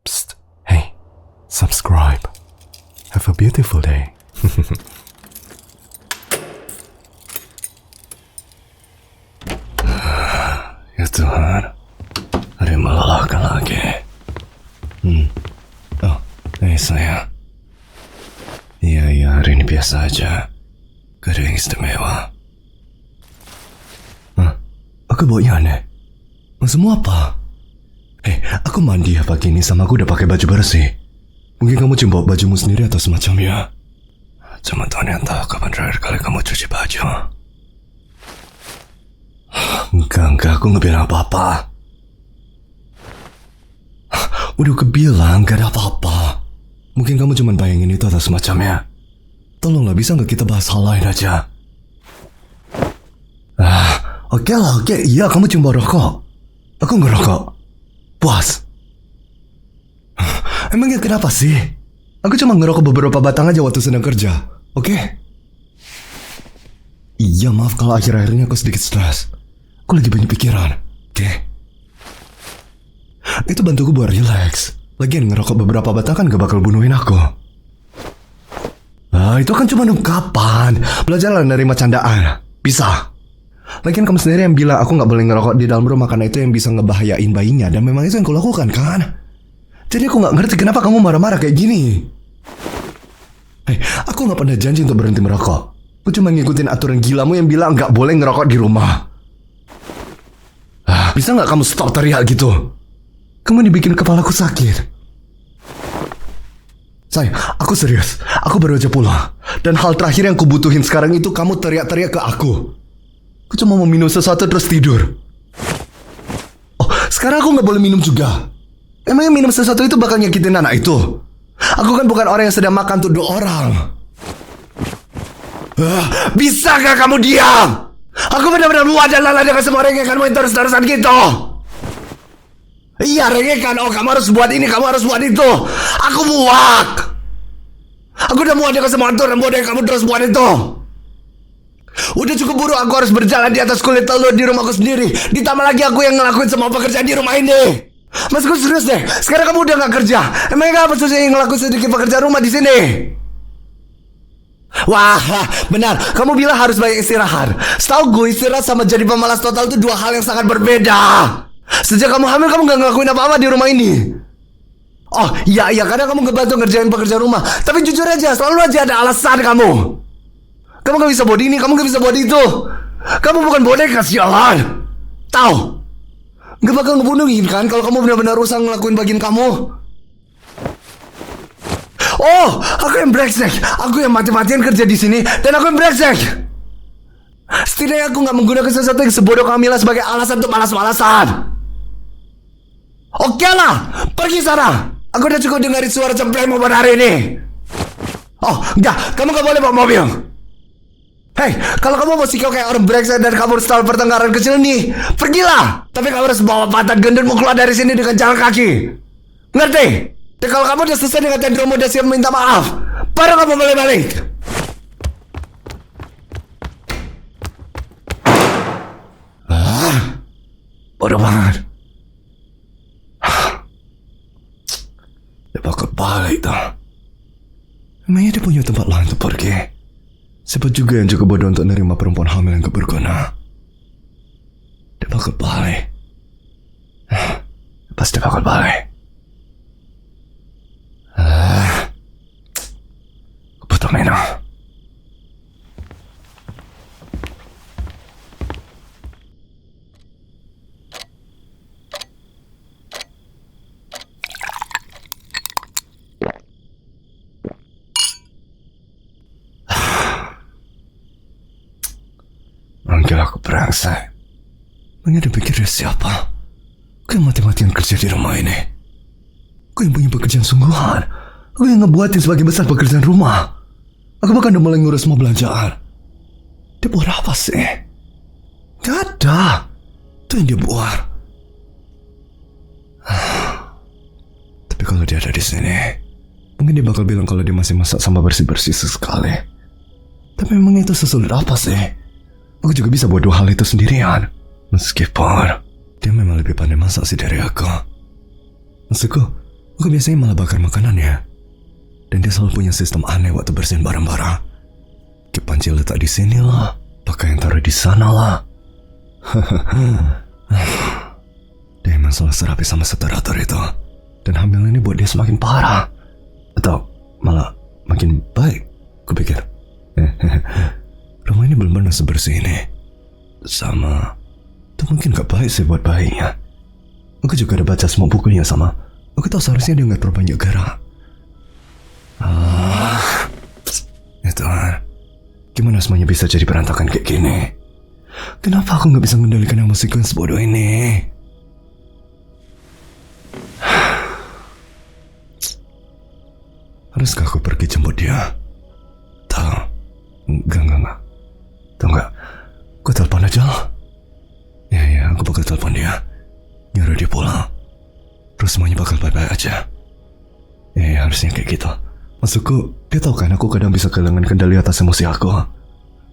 Psst. Hey, subscribe. Have a beautiful day. Ya Tuhan, hari melelahkan lagi. Oh, sayang. Iya, hari ini biasa aja. Gak ada yang istimewa. Aku baunya aneh. Maksudmu apa? Aku mandi ya pagi ini sama aku udah pakai baju bersih. Mungkin kamu cuma bawa bajumu sendiri atau semacamnya. Cuma Tuhan yang tahu kapan terakhir kali kamu cuci baju. Enggak, aku nggak bilang apa-apa. Udah kebilang gak ada apa-apa. Mungkin kamu cuma bayangin itu atau semacamnya. Tolonglah, bisa nggak kita bahas hal lain aja? Oke, iya kamu cuma rokok. Aku ngerokok. Puas. Emangnya kenapa sih? Aku cuma ngerokok beberapa batang aja waktu sedang kerja. Oke? Iya, maaf kalau akhir-akhir ini aku sedikit stres. Aku lagi banyak pikiran. Oke? Itu bantuku buat relax. Lagian ngerokok beberapa batang kan gak bakal bunuhin aku. Itu kan cuma ungkapan. Belajarlah nerima candaan. Bisa. Lagian kamu sendiri yang bilang aku gak boleh ngerokok di dalam rumah karena itu yang bisa ngebahayain bayinya. Dan memang itu yang kulakukan kan? Jadi aku gak ngerti kenapa kamu marah-marah kayak gini. Aku gak pernah janji untuk berhenti merokok. Aku cuma ngikutin aturan gilamu yang bilang gak boleh ngerokok di rumah. Bisa gak kamu stop teriak gitu? Kamu dibikin kepalaku sakit. Sayang, aku serius. Aku baru aja pulang. Dan hal terakhir yang kubutuhin sekarang itu kamu teriak-teriak ke aku. Aku cuma mau minum sesuatu terus tidur. Oh, sekarang aku gak boleh minum juga. Emangnya minum sesuatu itu bakal nyakitin anak itu? Aku kan bukan orang yang sedang makan untuk 2 orang. Bisa gak kamu diam? Aku benar-benar muak dan lelah dengan semua rengekanmu yang terus-terusan gitu. Iya, rengekan. Oh, kamu harus buat ini, kamu harus buat itu. Aku muak. Aku udah muak dengan semua aturan bodoh yang kamu terus buat itu. Udah cukup buruk aku harus berjalan di atas kulit telur di rumahku sendiri. Ditambah lagi aku yang ngelakuin semua pekerjaan di rumah ini. Mas, gue serius deh. Sekarang kamu udah gak kerja. Emangnya apa susah yang ngelakuin sedikit pekerjaan rumah di sini? Wah, benar. Kamu bilang harus banyak istirahat. Setahu gue istirahat sama jadi pemalas total itu 2 hal yang sangat berbeda. Sejak kamu hamil kamu gak ngelakuin apa-apa di rumah ini. Oh, iya, kadang kamu ngebantu ngerjain pekerjaan rumah. Tapi jujur aja, selalu aja ada alasan kamu. Kamu gak bisa buat ini, kamu gak bisa buat itu. Kamu bukan boneka, sialan. Tahu? Gak bakal ngebunuhin kan kalau kamu benar-benar rusak ngelakuin bagian kamu. Oh, aku yang brengsek. Aku yang mati-matian kerja di sini dan aku yang brengsek. Setidaknya aku gak menggunakan sesuatu yang sebodoh Kamila sebagai alasan untuk malas-malasan. Oke lah, pergi sana. Aku udah cukup dengerin suara cemprengmu pada hari ini. Oh, enggak, kamu gak boleh bawa mobil. Kalau kamu mau sikau kayak orang brengsek dan kamu harus tahu pertengkaran kecil nih, pergilah. Tapi kamu harus bawa pantat gendutmu keluar dari sini dengan jalan kaki. Ngerti? Dan kalau kamu udah selesai dengan tendromu dan siap minta maaf, baru kamu boleh balik. Bodoh banget. Dia bakal balik tuh. Emangnya dia punya tempat lain untuk pergi? Siapa juga yang cukup bodoh untuk nerima perempuan hamil yang gak berguna? Dia bakal balik. Pasti bakal balik. Aku butuh minum. Manggil aku brengsek. Mengenai pikir dia siapa? Aku yang mati-matian kerja di rumah ini. Aku yang punya pekerjaan sungguhan. Aku yang ngebuatin sebagai besar pekerjaan rumah. Aku bahkan udah mulai ngurus semua belanjaan. Dia buat apa sih? Gak ada. Itu yang dia buat. Tapi kalau dia ada di sini, mungkin dia bakal bilang kalau dia masih masak sama bersih-bersih sesekali. Tapi memang itu sesulit apa sih? Aku juga bisa buat 2 hal itu sendirian. Meskipun dia memang lebih pandai masak sih dari aku. Maksudku, Aku biasanya malah bakar makanannya. Dan dia selalu punya sistem aneh waktu bersihin barang-barang. Kip panci letak di sini lah, pakaian taruh di sana lah. Dia emang selalu serapi sama separator itu. Dan hamil ini buat dia semakin parah. Atau malah makin baik, kupikir. Rumah ini belum pernah sebersih ini. Sama, itu mungkin gak baik sih buat bayinya. Aku juga ada baca semua bukunya sama. Aku tahu seharusnya dia gak terlalu banyak gerak. Ya Tuhan, gimana semuanya bisa jadi berantakan kayak gini? Kenapa aku gak bisa mengendalikan emosiku yang sebodoh ini? Haruskah aku pergi jemput dia? Tahu? Enggak. Tahu nggak? Aku telepon aja lah. Ya, aku bakal telepon dia. Nyuruh dia pulang. Terus semuanya bakal baik-baik aja. Ya, harusnya kayak gitu. Maksudku, dia tahu kan aku kadang bisa kehilangan kendali atas emosi aku.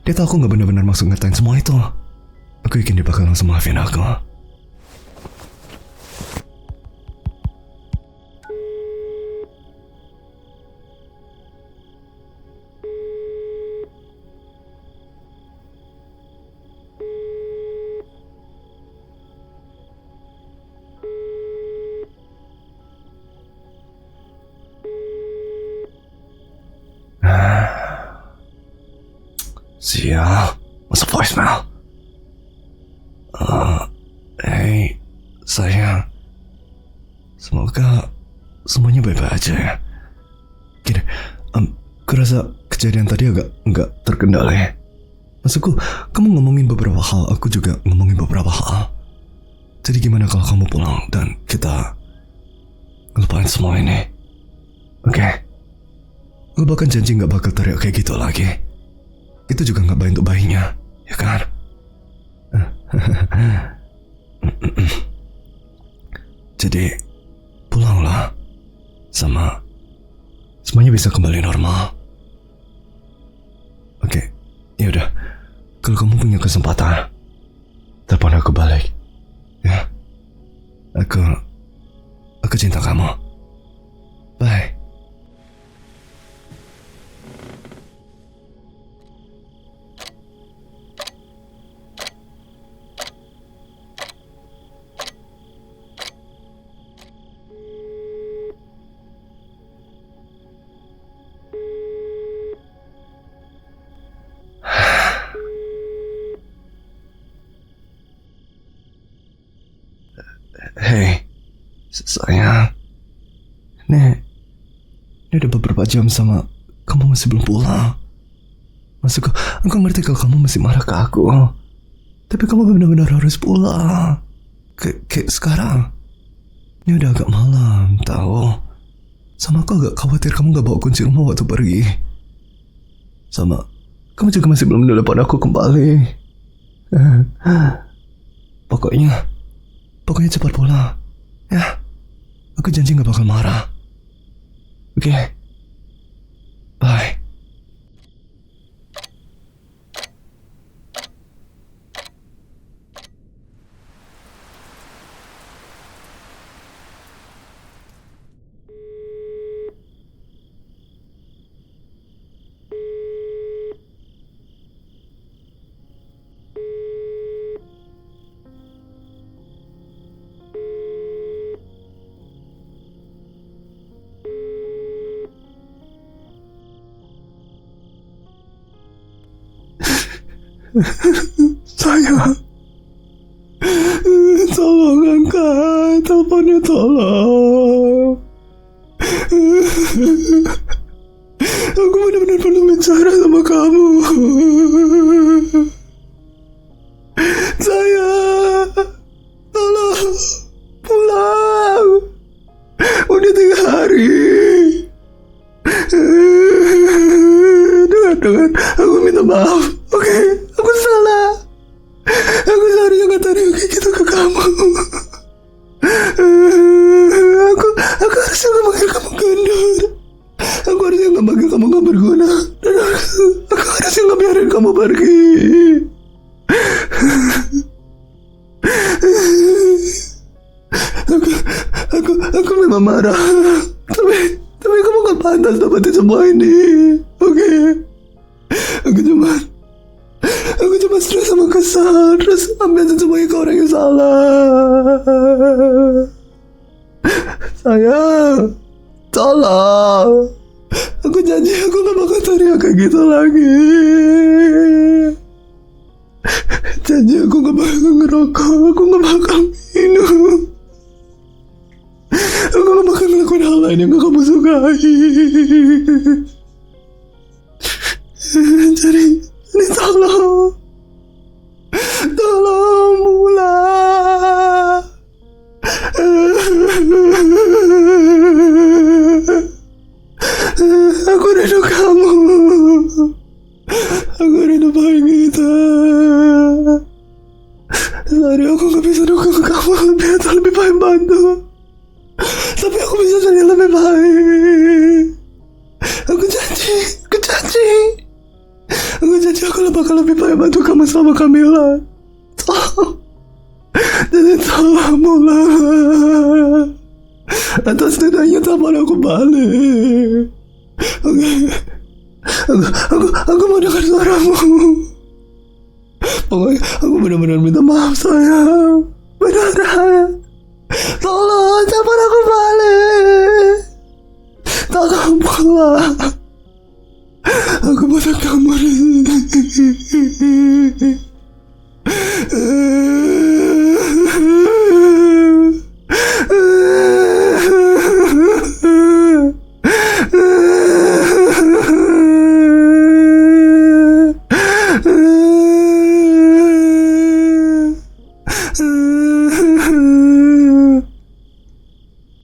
Dia tahu aku nggak benar-benar maksud ngatain semua itu. Aku yakin dia bakal langsung maafin aku. Sial, masa voicemail? Hey, sayang. Semoga semuanya baik-baik aja ya. Gini, aku rasa kejadian tadi agak nggak terkendali. Maksudku, kamu ngomongin beberapa hal, aku juga ngomongin beberapa hal. Jadi gimana kalau kamu pulang dan kita ngelupain semua ini? Oke? Aku bahkan janji nggak bakal teriak kayak gitu lagi. Itu juga nggak baik untuk bayinya, ya kan? Jadi pulanglah, sama semuanya bisa kembali normal. Oke, ya udah. Kalau kamu punya kesempatan, telepon aku balik, ya. Aku cinta kamu. Bye. Hei, sayang. Ini udah beberapa jam sama kamu masih belum pulang. Maksudku, aku ngerti kalau kamu masih marah ke aku. Tapi kamu benar-benar harus pulang. Kayak sekarang. Ini udah agak malam, tahu. Sama aku agak khawatir kamu gak bawa kunci rumah waktu pergi. Sama, kamu juga masih belum menelepon aku kembali. Pokoknya cepat pulang. Ya, aku janji gak bakal marah. Oke? Bye. Sayang, tolong angkat teleponnya, tolong. Aku benar-benar perlu bicara sama kamu. Sayang, tolong pulang. Udah 3 hari. Dengar, aku minta maaf. Oke, aku salah. Aku seharusnya gak tanya kayak gitu ke kamu. Aku harusnya gak panggil kamu gendut. Aku harusnya gak panggil kamu gak berguna. Dan aku harusnya gak biarin kamu pergi. Aku memang marah. pantas dapetin semua ini. Oke. Aku cuma stres sama kesal. Terus ambil semuanya ke orang yang salah. Sayang, tolong. Aku janji aku gak bakal teriak kayak gitu lagi. Janji aku gak bakal ngerokok. Aku gak bakal minum. Aku gak bakal ngelakuin hal lain yang gak kamu sukai. Jadi tolong Mula. Aku rindu kamu. Aku rindu baik kita. Sorry, aku gak bisa dukung kamu lebih baik bantu. Tapi aku bisa jadi lebih baik. Aku janji aku bakal lebih baik bantu kamu sama Kamila. Jadi tolong Mula. Atau setidaknya telepon aku balik. Oke. Aku mau dengar suaramu. Pokoknya aku benar-benar minta maaf sayang. Beneran. Tolong telepon aku balik. Tolong pulang. Aku butuh kamu di sini.